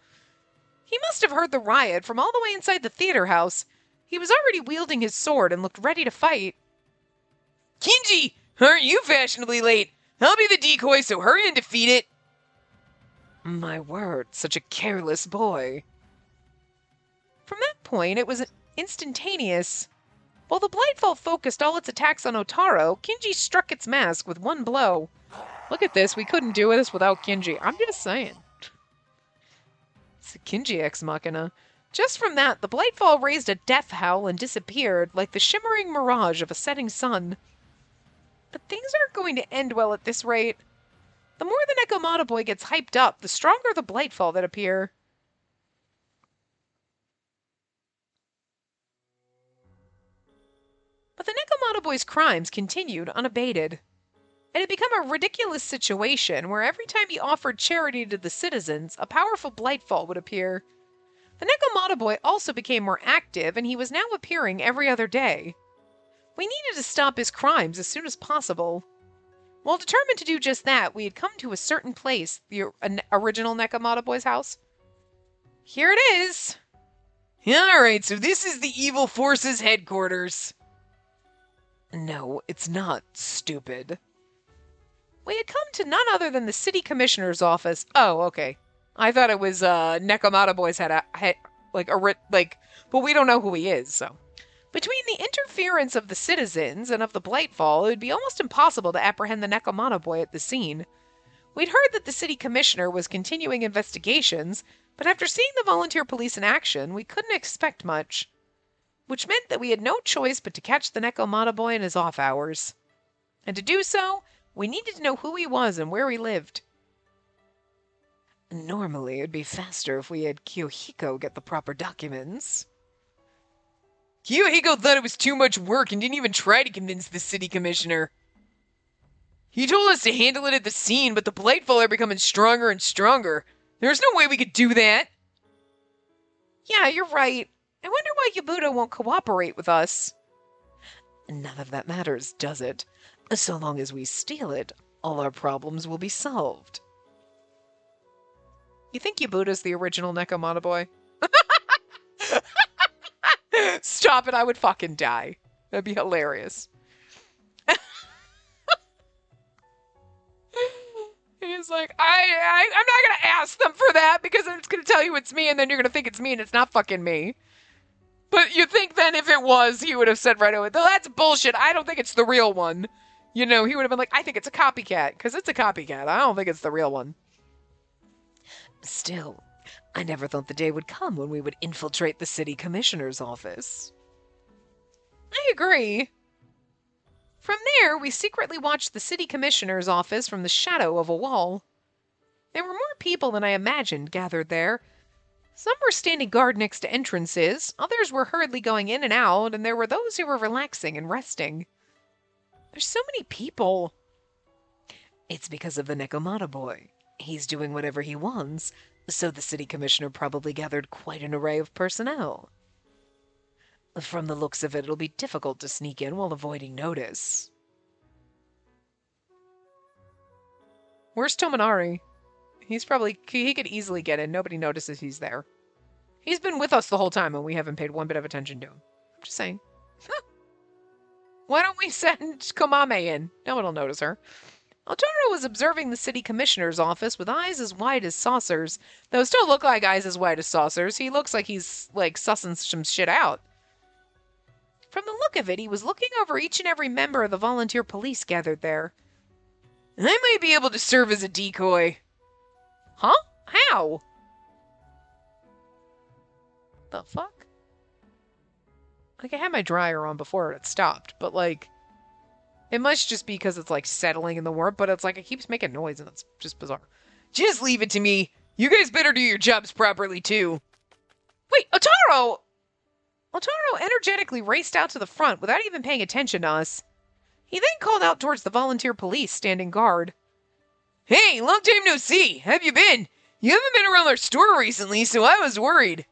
He must have heard the riot from all the way inside the theater house. He was already wielding his sword and looked ready to fight. Kinji, aren't you fashionably late? I'll be the decoy, so hurry and defeat it. My word, such a careless boy. From that point, it was instantaneous. While the Blightfall focused all its attacks on Otaro, Kinji struck its mask with one blow. Look at this, we couldn't do this without Kinji. I'm just saying. It's a Kinji ex machina. Just from that, the Blightfall raised a death howl and disappeared, like the shimmering mirage of a setting sun. But things aren't going to end well at this rate. The more the Nekomata Boy gets hyped up, the stronger the Blightfall that appear. But the Nekomata Boy's crimes continued unabated. It had become a ridiculous situation where every time he offered charity to the citizens, a powerful Blightfall would appear. The Nekomata Boy also became more active, and he was now appearing every other day. We needed to stop his crimes as soon as possible. While determined to do just that, we had come to a certain place, the original Nekomata Boy's house. Here it is! Alright, so this is the evil force's headquarters. No, it's not, stupid. We had come to none other than the city commissioner's office. Oh, okay. I thought it was Nekomata Boy's but we don't know who he is, so. Between the interference of the citizens and of the Blightfall, it would be almost impossible to apprehend the Nekomata Boy at the scene. We'd heard that the city commissioner was continuing investigations, but after seeing the volunteer police in action, we couldn't expect much. Which meant that we had no choice but to catch the Nekomata Boy in his off hours. And to do so, we needed to know who he was and where he lived. Normally, it'd be faster if we had Kiyohiko get the proper documents. Kiyohiko thought it was too much work and didn't even try to convince the city commissioner. He told us to handle it at the scene, but the Blightfall are becoming stronger and stronger. There's no way we could do that. Yeah, you're right. I wonder why Yabuto won't cooperate with us. None of that matters, does it? So long as we steal it, all our problems will be solved. You think Yabuto's the original Nekomata Boy? Stop it, I would fucking die. That'd be hilarious. He's like, I'm not gonna ask them for that because it's gonna tell you it's me and then you're gonna think it's me and it's not fucking me. But you think then if it was, he would have said right away, that's bullshit, I don't think it's the real one. You know, he would have been like, I think it's a copycat, because it's a copycat. I don't think it's the real one. Still, I never thought the day would come when we would infiltrate the city commissioner's office. I agree. From there, we secretly watched the city commissioner's office from the shadow of a wall. There were more people than I imagined gathered there. Some were standing guard next to entrances, others were hurriedly going in and out, and there were those who were relaxing and resting. There's so many people. It's because of the Nekomata boy. He's doing whatever he wants, so the city commissioner probably gathered quite an array of personnel. From the looks of it, it'll be difficult to sneak in while avoiding notice. Where's Tominari? He could easily get in. Nobody notices he's there. He's been with us the whole time and we haven't paid one bit of attention to him. I'm just saying. Why don't we send Komame in? No one will notice her. Otaro was observing the city commissioner's office with eyes as wide as saucers. Those don't look like eyes as wide as saucers. He looks like he's, sussing some shit out. From the look of it, he was looking over each and every member of the volunteer police gathered there. I might be able to serve as a decoy. Huh? How? The fuck? I had my dryer on before it stopped, but it must just be because it's settling in the warp, but it's it keeps making noise and it's just bizarre. Just leave it to me. You guys better do your jobs properly too. Wait, Otaro! Otaro energetically raced out to the front without even paying attention to us. He then called out towards the volunteer police standing guard. Hey, long time no see. How have you been? You haven't been around our store recently, so I was worried.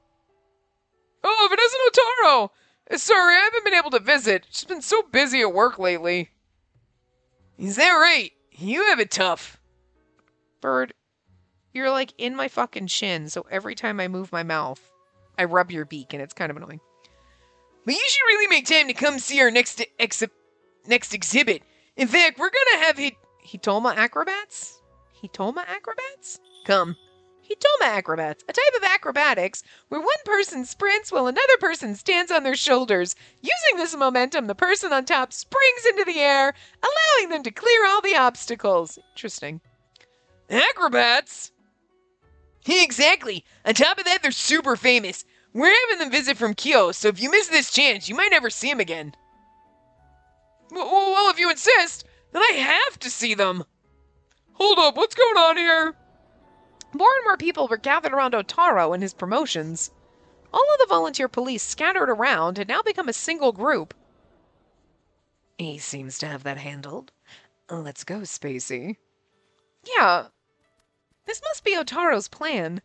Oh, if it isn't Otaro! Sorry, I haven't been able to visit. Just been so busy at work lately. Is that right? You have it tough. Bird, you're in my fucking shin, so every time I move my mouth, I rub your beak, and it's kind of annoying. But you should really make time to come see our next exhibit. In fact, we're gonna have Hitoma acrobats? Hitoma acrobats? Come. Hitoma acrobats, a type of acrobatics where one person sprints while another person stands on their shoulders. Using this momentum, the person on top springs into the air, allowing them to clear all the obstacles. Interesting. Acrobats? Exactly. On top of that, they're super famous. We're having them visit from Kyo, so if you miss this chance, you might never see them again. Well, if you insist, then I have to see them. Hold up, what's going on here? More and more people were gathered around Otaro and his promotions. All of the volunteer police scattered around had now become a single group. He seems to have that handled. Let's go, Spacey. Yeah. This must be Otaro's plan.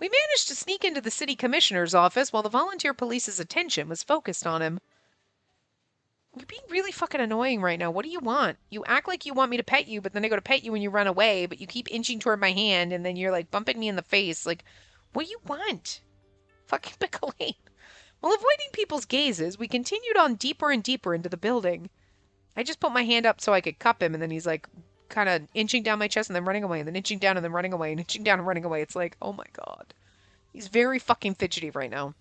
We managed to sneak into the city commissioner's office while the volunteer police's attention was focused on him. You're being really fucking annoying right now. What do you want? You act like you want me to pet you, but then I go to pet you and you run away, but you keep inching toward my hand and then you're bumping me in the face. What do you want? Fucking Pickling. While avoiding people's gazes, we continued on deeper and deeper into the building. I just put my hand up so I could cup him, and then he's kind of inching down my chest and then running away, and then inching down and then running away, and inching down and running away. It's oh my god. He's very fucking fidgety right now.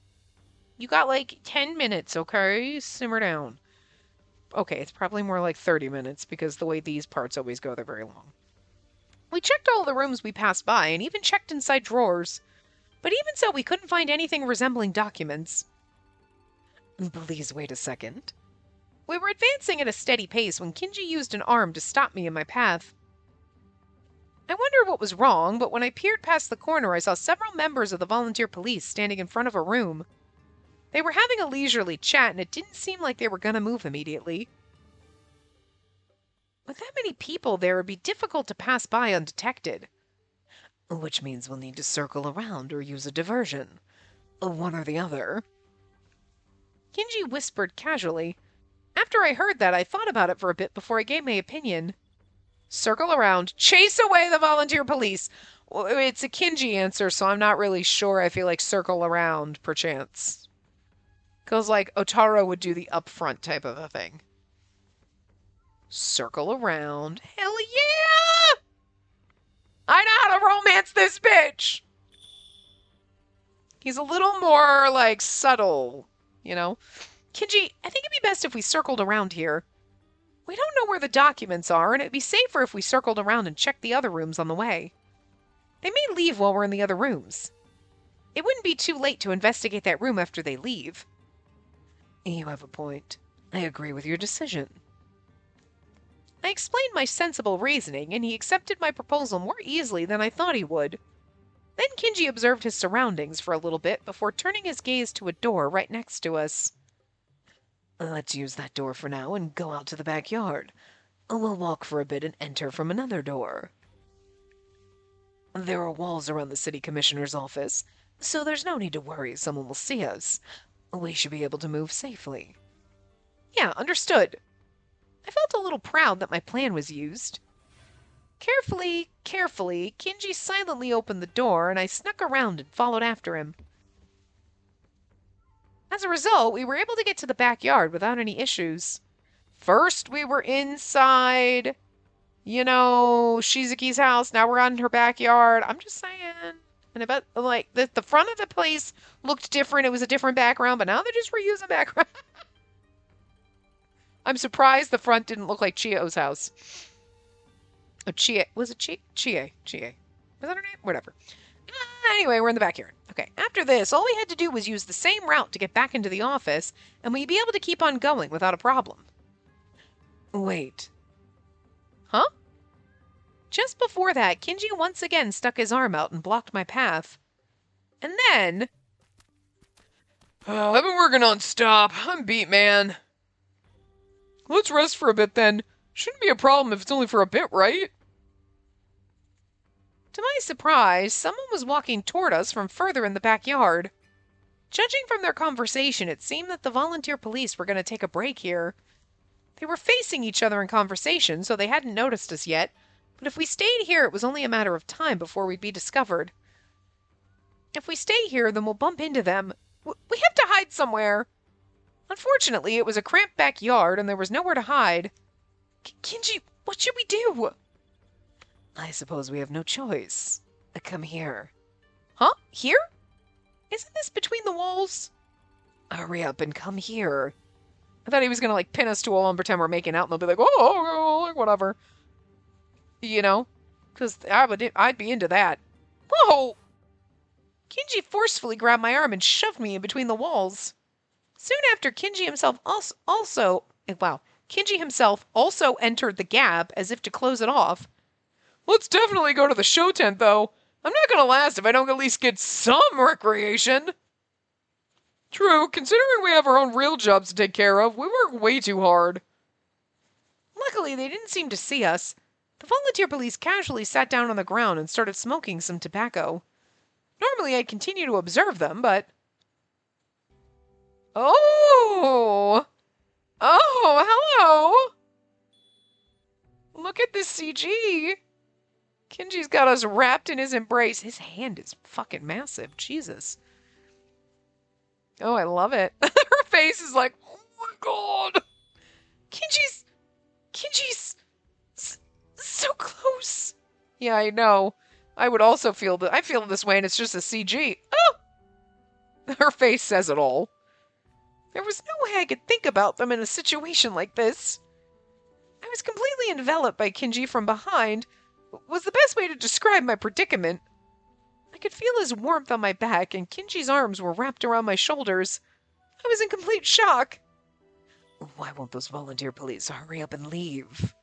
You got 10 minutes, okay? Simmer down. Okay, it's probably more 30 minutes because the way these parts always go, they're very long. We checked all the rooms we passed by and even checked inside drawers. But even so, we couldn't find anything resembling documents. Please wait a second. We were advancing at a steady pace when Kinji used an arm to stop me in my path. I wondered what was wrong, but when I peered past the corner, I saw several members of the volunteer police standing in front of a room. They were having a leisurely chat, and it didn't seem like they were going to move immediately. With that many people there, it would be difficult to pass by undetected. Which means we'll need to circle around or use a diversion. One or the other. Kinji whispered casually. After I heard that, I thought about it for a bit before I gave my opinion. Circle around. Chase away the volunteer police. Well, it's a Kinji answer, so I'm not really sure. I feel circle around, perchance. Because, Otaro would do the upfront type of a thing. Circle around. Hell yeah! I know how to romance this bitch! He's a little more, subtle, you know? Kinji, I think it'd be best if we circled around here. We don't know where the documents are, and it'd be safer if we circled around and checked the other rooms on the way. They may leave while we're in the other rooms. It wouldn't be too late to investigate that room after they leave. You have a point. I agree with your decision. I explained my sensible reasoning, and he accepted my proposal more easily than I thought he would. Then Kinji observed his surroundings for a little bit before turning his gaze to a door right next to us. Let's use that door for now and go out to the backyard. We'll walk for a bit and enter from another door. There are walls around the city commissioner's office, so there's no need to worry someone will see us. We should be able to move safely. Yeah, understood. I felt a little proud that my plan was used. Carefully, Kinji silently opened the door, and I snuck around and followed after him. As a result, we were able to get to the backyard without any issues. First, we were inside, Shizuki's house. Now we're on her backyard. I'm just saying. And about, like, the front of the place looked different. It was a different background, but now they're just reusing background. I'm surprised the front didn't look like Chio's house. Oh, Chie. Was it Chie? Chie. Was that her name? Whatever. Anyway, we're in the backyard. Okay, after this, all we had to do was use the same route to get back into the office, and we'd be able to keep on going without a problem. Wait. Huh? Just before that, Kinji once again stuck his arm out and blocked my path. And then... I've been working on stop. I'm beat, man. Let's rest for a bit then. Shouldn't be a problem if it's only for a bit, right? To my surprise, someone was walking toward us from further in the backyard. Judging from their conversation, it seemed that the volunteer police were going to take a break here. They were facing each other in conversation, so they hadn't noticed us yet, but if we stayed here, it was only a matter of time before we'd be discovered. If we stay here, then we'll bump into them. We have to hide somewhere. Unfortunately, it was a cramped backyard, and there was nowhere to hide. Kinji, what should we do? I suppose we have no choice. Come here. Huh? Here? Isn't this between the walls? Hurry up and come here. I thought he was gonna pin us to a wall and pretend we're making out, and they'll be like, oh, whatever. Because I'd be into that. Whoa! Kinji forcefully grabbed my arm and shoved me in between the walls. Soon after, Kinji himself also entered the gap as if to close it off. Let's definitely go to the show tent, though. I'm not gonna last if I don't at least get some recreation. True, considering we have our own real jobs to take care of, we work way too hard. Luckily, they didn't seem to see us. The volunteer police casually sat down on the ground and started smoking some tobacco. Normally, I'd continue to observe them, but... Oh! Oh, hello! Look at this CG! Kinji's got us wrapped in his embrace. His hand is fucking massive. Jesus. Oh, I love it. Her face is like, oh my god. Kinji's so close. Yeah, I know. I would also feel that. I feel this way, and it's just a CG. Oh! Her face says it all. There was no way I could think about them in a situation like this. I was completely enveloped by Kinji from behind, was the best way to describe my predicament. I could feel his warmth on my back, and Kinji's arms were wrapped around my shoulders. I was in complete shock. Why won't those volunteer police hurry up and leave?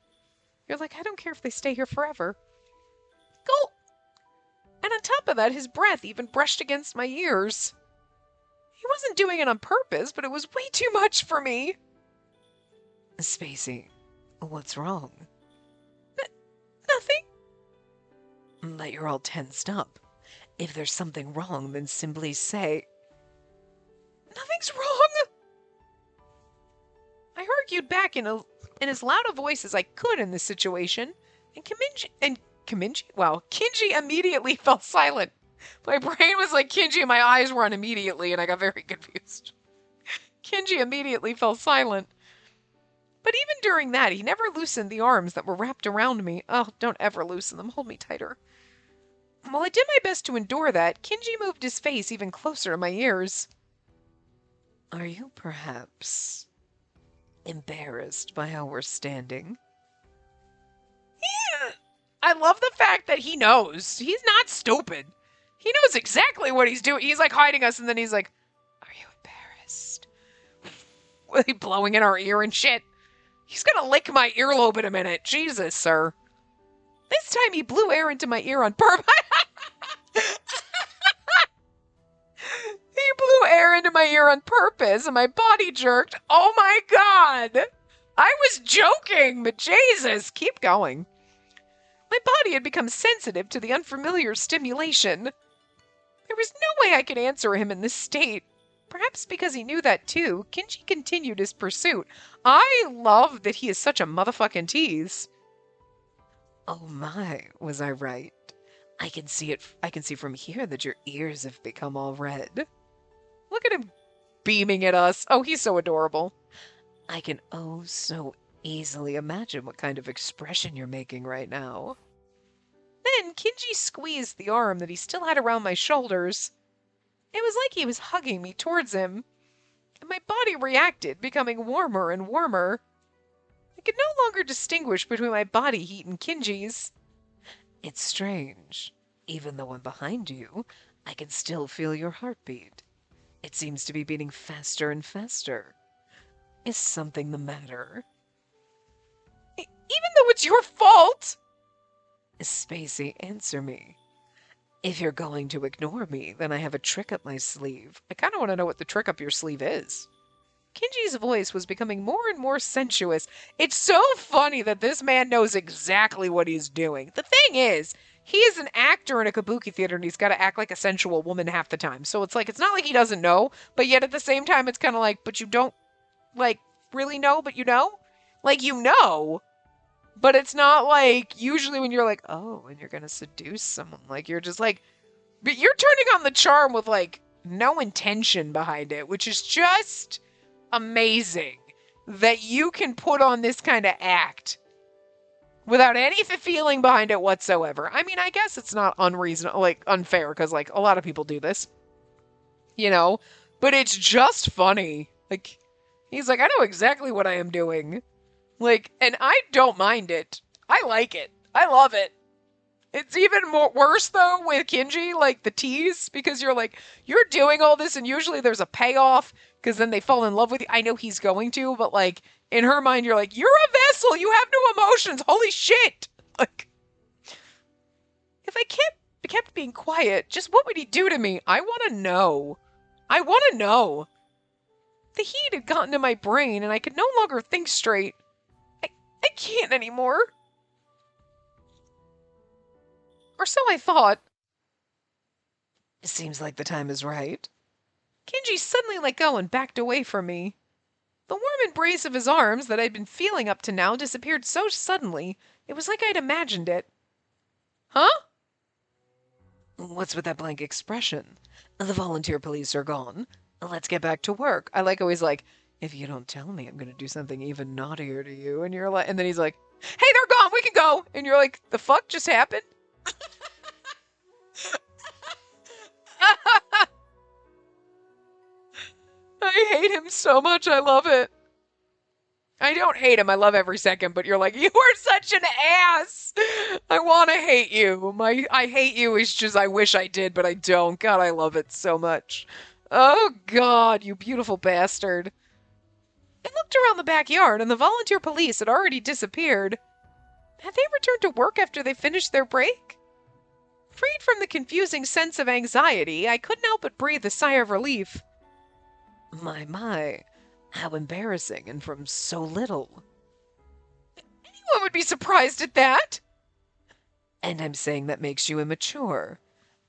You're like, I don't care if they stay here forever. Go! And on top of that, his breath even brushed against my ears. He wasn't doing it on purpose, but it was way too much for me. Spacey, what's wrong? Nothing. That you're all tensed up. If there's something wrong, then simply say... Nothing's wrong. I argued back in as loud a voice as I could in this situation, and Kinji immediately fell silent. My brain was like Kinji and my eyes were on immediately, and I got very confused. Kinji immediately fell silent. But even during that, he never loosened the arms that were wrapped around me. Oh, don't ever loosen them. Hold me tighter. While I did my best to endure that, Kinji moved his face even closer to my ears. Are you perhaps embarrassed by how we're standing? Yeah. I love the fact that he knows. He's not stupid. He knows exactly what he's doing. He's like hiding us, and then he's like, "Are you embarrassed?" Like blowing in our ear and shit. He's gonna lick my earlobe in a minute. Jesus, sir. This time he blew air into my ear on purpose. He blew air into my ear on purpose, and my body jerked. Oh my god! I was joking, but Jesus, keep going. My body had become sensitive to the unfamiliar stimulation. There was no way I could answer him in this state. Perhaps because he knew that too, Kinji continued his pursuit. I love that he is such a motherfucking tease. Oh my, was I right? I can see from here that your ears have become all red. Look at him beaming at us. Oh, he's so adorable. I can oh so easily imagine what kind of expression you're making right now. Then Kinji squeezed the arm that he still had around my shoulders. It was like he was hugging me towards him, and my body reacted, becoming warmer and warmer. I could no longer distinguish between my body heat and Kinji's. It's strange. Even though I'm behind you, I can still feel your heartbeat. It seems to be beating faster and faster. Is something the matter? Even though it's your fault! Spacey, answer me. If you're going to ignore me, then I have a trick up my sleeve. I kind of want to know what the trick up your sleeve is. Kinji's voice was becoming more and more sensuous. It's so funny that this man knows exactly what he's doing. The thing is, he is an actor in a kabuki theater and he's got to act like a sensual woman half the time. So it's like, it's not like he doesn't know, but yet at the same time, it's kind of like, but you don't, like, really know, but you know? Like, you know, but it's not like usually when you're like, oh, and you're going to seduce someone, like, you're just like, but you're turning on the charm with, like, no intention behind it, which is just amazing that you can put on this kind of act without any feeling behind it whatsoever. I mean, I guess it's not unreasonable, like unfair, because like a lot of people do this, you know, but it's just funny. Like, he's like, I know exactly what I am doing. Like, and I don't mind it. I like it. I love it. It's even more worse though with Kinji, like the tease, because you're like, you're doing all this and usually there's a payoff because then they fall in love with you. I know he's going to, but like in her mind, you're like, you're a vessel. You have no emotions. Holy shit. Like, if I kept being quiet, just what would he do to me? I want to know. I want to know. The heat had gotten to my brain and I could no longer think straight. I can't anymore. Or so I thought. It seems like the time is right. Kinji suddenly let go and backed away from me. The warm embrace of his arms that I'd been feeling up to now disappeared so suddenly, it was like I'd imagined it. Huh? What's with that blank expression? The volunteer police are gone. Let's get back to work. I like always like, if you don't tell me, I'm going to do something even naughtier to you. And you're like, and then he's like, hey, they're gone. We can go. And you're like, the fuck just happened? I hate him so much. I love it. I don't hate him. I love every second, but you're like, you are such an ass. I want to hate you. I hate you is just, I wish I did, but I don't. God, I love it so much. Oh, God, you beautiful bastard. I looked around the backyard, and the volunteer police had already disappeared. Had they returned to work after they finished their break? Freed from the confusing sense of anxiety, I couldn't help but breathe a sigh of relief. My, how embarrassing, and from so little. Anyone would be surprised at that. And I'm saying that makes you immature.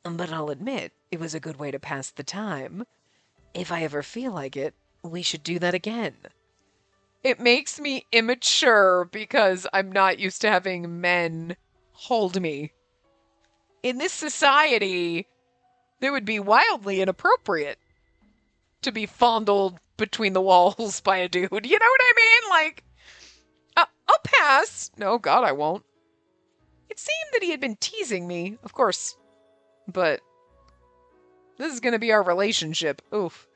But I'll admit, it was a good way to pass the time. If I ever feel like it, we should do that again. It makes me immature because I'm not used to having men hold me. In this society, it would be wildly inappropriate to be fondled between the walls by a dude. You know what I mean? Like, I'll pass. No, God, I won't. It seemed that he had been teasing me, of course. But this is going to be our relationship. Oof.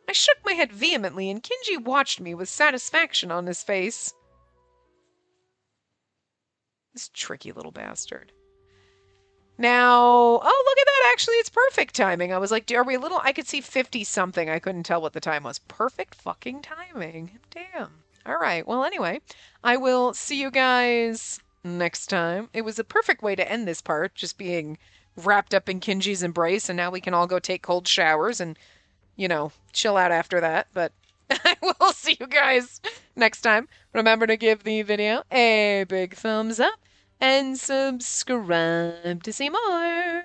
I shook my head vehemently, and Kinji watched me with satisfaction on his face. This tricky little bastard. Now, oh, look at that. Actually, it's perfect timing. I was like, are we a little? I could see 50 something. I couldn't tell what the time was. Perfect fucking timing. Damn. All right. Well, anyway, I will see you guys next time. It was a perfect way to end this part, just being wrapped up in Kinji's embrace, and now we can all go take cold showers and, chill out after that. But I will see you guys next time. Remember to give the video a big thumbs up and subscribe to see more.